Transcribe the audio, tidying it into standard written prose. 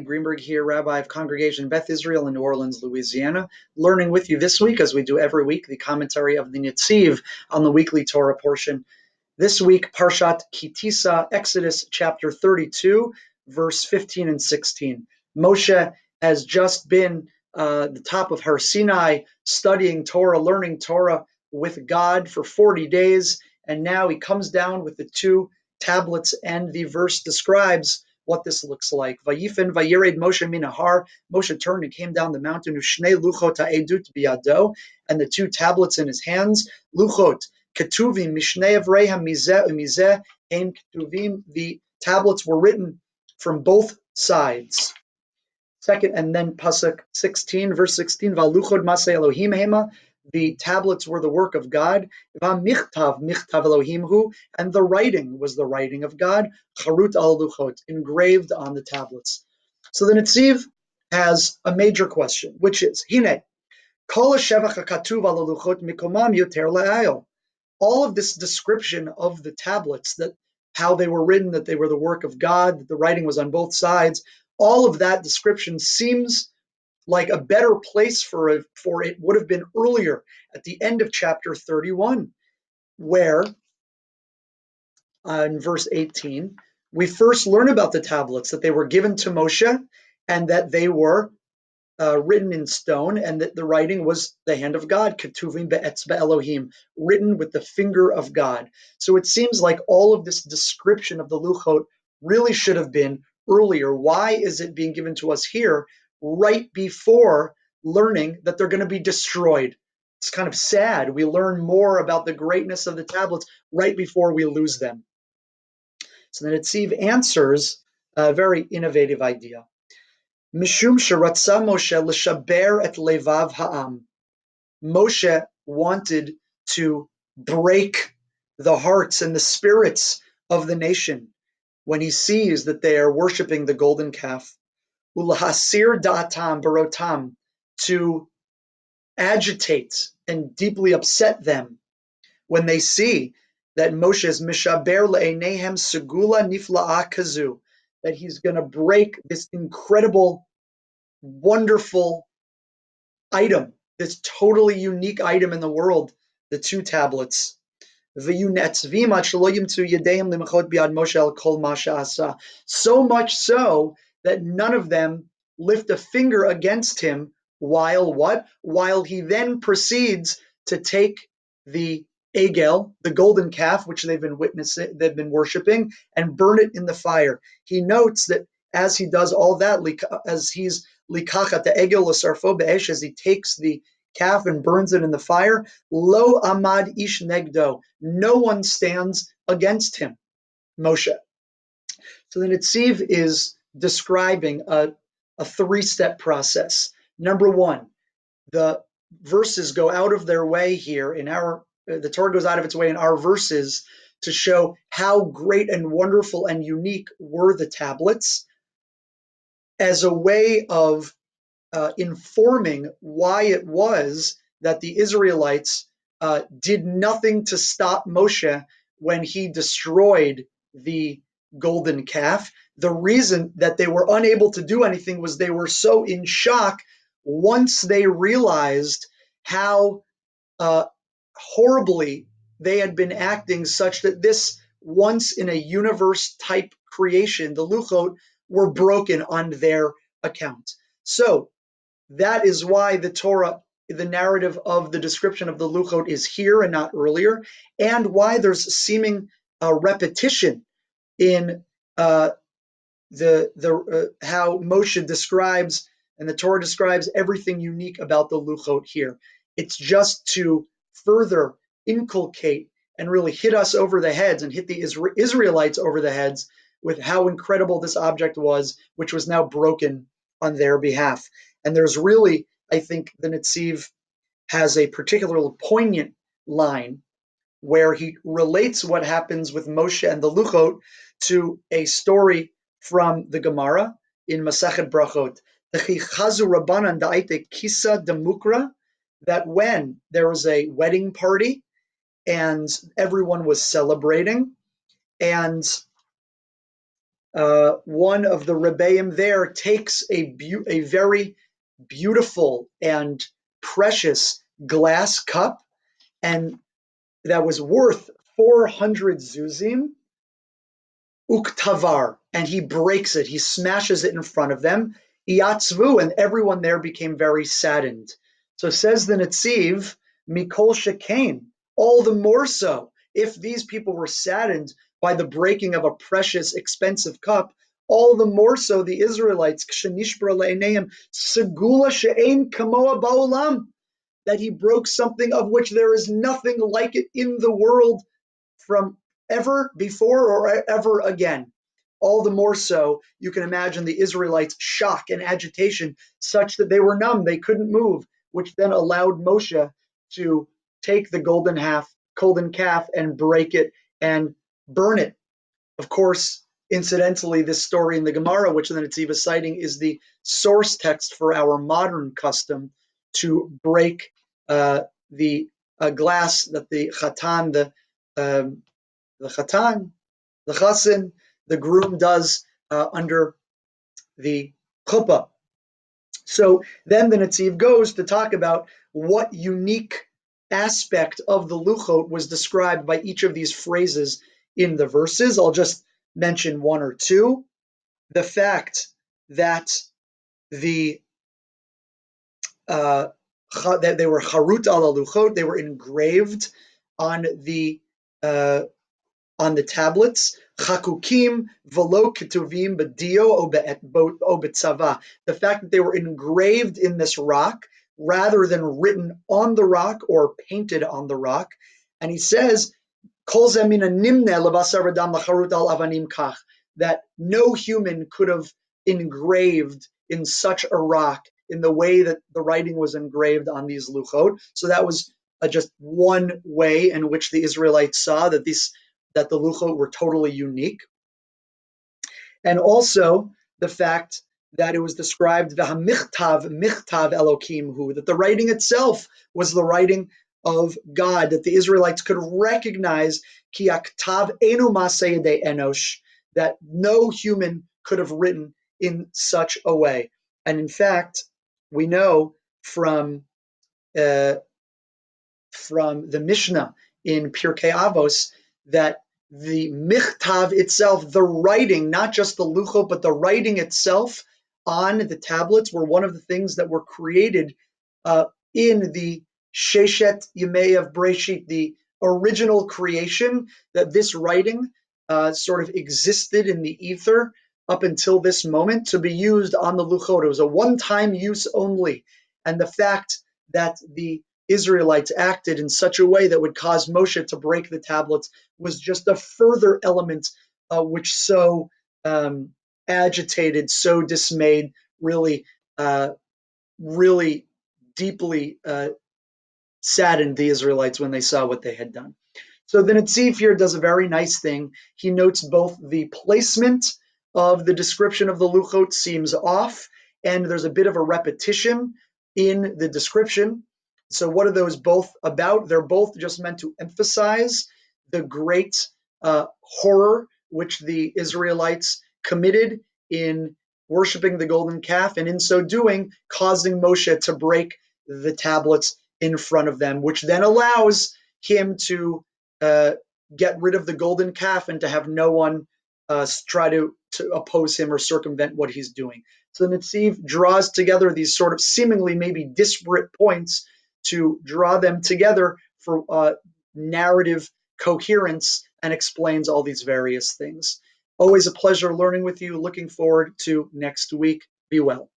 Greenberg here, Rabbi of Congregation Beth Israel in New Orleans, Louisiana, learning with you this week, as we do every week, the commentary of the Netziv on the weekly Torah portion. This week, Parshat Tisa, Exodus chapter 32, verse 15 and 16. Moshe has just been the top of Har Sinai, studying Torah, learning Torah with God for 40 days, and now he comes down with the two tablets, and the verse describes what this looks like. Vayifin vayired Moshe minahar. Moshe turned and came down the mountain. Ushnei luchot ha'edut biyado, and the two tablets in his hands. Luchot ketuvim mishnei avreha mizeh umizeh ein ketuvim. The tablets were written from both sides. Second, and then pasuk 16, verse 16. Valuchot maseh Elohim hema. The tablets were the work of God. Michtav Elohim hu, and the writing was the writing of God. Charut al luchot, engraved on the tablets. So the Netziv has a major question, which is, Hine, kol hashevach hakatuv al luchot mikomam yoter le'ayil. All of this description of the tablets, that how they were written, that they were the work of God, that the writing was on both sides, all of that description seems like a better place for it would have been earlier at the end of chapter 31, where in verse 18, we first learn about the tablets, that they were given to Moshe and that they were written in stone, and that the writing was the hand of God, ketuvim be'etzba Elohim, written with the finger of God. So it seems like all of this description of the luchot really should have been earlier. Why is it being given to us here, right before learning that they're going to be destroyed? It's kind of sad. We learn more about the greatness of the tablets right before we lose them. So the Netziv answers a very innovative idea. Mishum sheratza Moshe l'shaber et levav ha'am. Moshe wanted to break the hearts and the spirits of the nation when he sees that they are worshiping the golden calf. Ulahasir da'atam barotam, to agitate and deeply upset them when they see that Moshe is mishaber le'einehem segula nifla'a kazu, that he's going to break this incredible, wonderful item, this totally unique item in the world, the two tablets. So much so that none of them lift a finger against him, while what? While he then proceeds to take the egel, the golden calf, which they've been worshiping, and burn it in the fire. He notes that as he does all that, as he's likachat the egel l'sarfo be'esh, as he takes the calf and burns it in the fire, lo amad ish negdo, no one stands against him, Moshe. So the Netziv is describing a three-step process. Number one, the verses go out of their way here the Torah goes out of its way in our verses to show how great and wonderful and unique were the tablets, as a way of informing why it was that the Israelites did nothing to stop Moshe when he destroyed the golden calf. The reason that they were unable to do anything was they were so in shock once they realized how horribly they had been acting, such that this once in a universe type creation, the luchot, were broken on their account. So that is why the Torah, the narrative of the description of the luchot, is here and not earlier, and why there's seeming repetition in how Moshe describes and the Torah describes everything unique about the luchot here. It's just to further inculcate and really hit us over the heads and hit the Israelites over the heads with how incredible this object was, which was now broken on their behalf. And there's really, I think, the Netziv has a particularly poignant line where he relates what happens with Moshe and the luchot to a story from the Gemara in Masachet Brachot. That when there was a wedding party and everyone was celebrating, and one of the Rebbeim there takes a very beautiful and precious glass cup, and that was worth 400 zuzim, uktavar, and he breaks it. He smashes it in front of them. Iatzvu, and everyone there became very saddened. So says the Netziv, mikol shekain, all the more so. If these people were saddened by the breaking of a precious, expensive cup, all the more so the Israelites, kshenishbra le'eneim, segula she'ein kamoa ba'olam, that he broke something of which there is nothing like it in the world from ever before or ever again. All the more so, you can imagine the Israelites' shock and agitation such that they were numb, they couldn't move, which then allowed Moshe to take the golden calf and break it and burn it. Of course, incidentally, this story in the Gemara, which the Netziv is citing, is the source text for our modern custom to break the glass that the chatan, the chassan, the groom does under the chuppah. So then the Netziv goes to talk about what unique aspect of the leuco was described by each of these phrases in the verses. I'll just mention one or two. The fact that that they were charut ala luchot, they were engraved on the tablets. Chakukim velo ketuvim b'dio o b'tzava. The fact that they were engraved in this rock rather than written on the rock or painted on the rock. And he says, Kol ze mina nimne levasar v'dam lacharut al avanim kach, that no human could have engraved in such a rock in the way that the writing was engraved on these luchot. So that was just one way in which the Israelites saw that the leuco were totally unique. And also the fact that it was described michtav Elokim hu, that the writing itself was the writing of God, that the Israelites could recognize ki aktav enu ma'aseh yedei enosh, that no human could have written in such a way. And in fact, we know from the Mishnah in Pirkei Avos that the michtav itself, the writing, not just the leuco, but the writing itself on the tablets, were one of the things that were created in the Sheshet Yemei of Breshit, the original creation, that this writing sort of existed in the ether up until this moment to be used on the leuchot. It was a one-time use only. And the fact that the Israelites acted in such a way that would cause Moshe to break the tablets was just a further element which so agitated, so dismayed, really deeply saddened the Israelites when they saw what they had done. So the Netziv here does a very nice thing. He notes both the placement of the description of the leuchot seems off, and there's a bit of a repetition in the description. So what are those both about? They're both just meant to emphasize the great horror which the Israelites committed in worshiping the golden calf, and in so doing, causing Moshe to break the tablets in front of them, which then allows him to get rid of the golden calf and to have no one try to oppose him or circumvent what he's doing. So the Netziv draws together these sort of seemingly maybe disparate points to draw them together for narrative coherence, and explains all these various things. Always a pleasure learning with you. Looking forward to next week. Be well.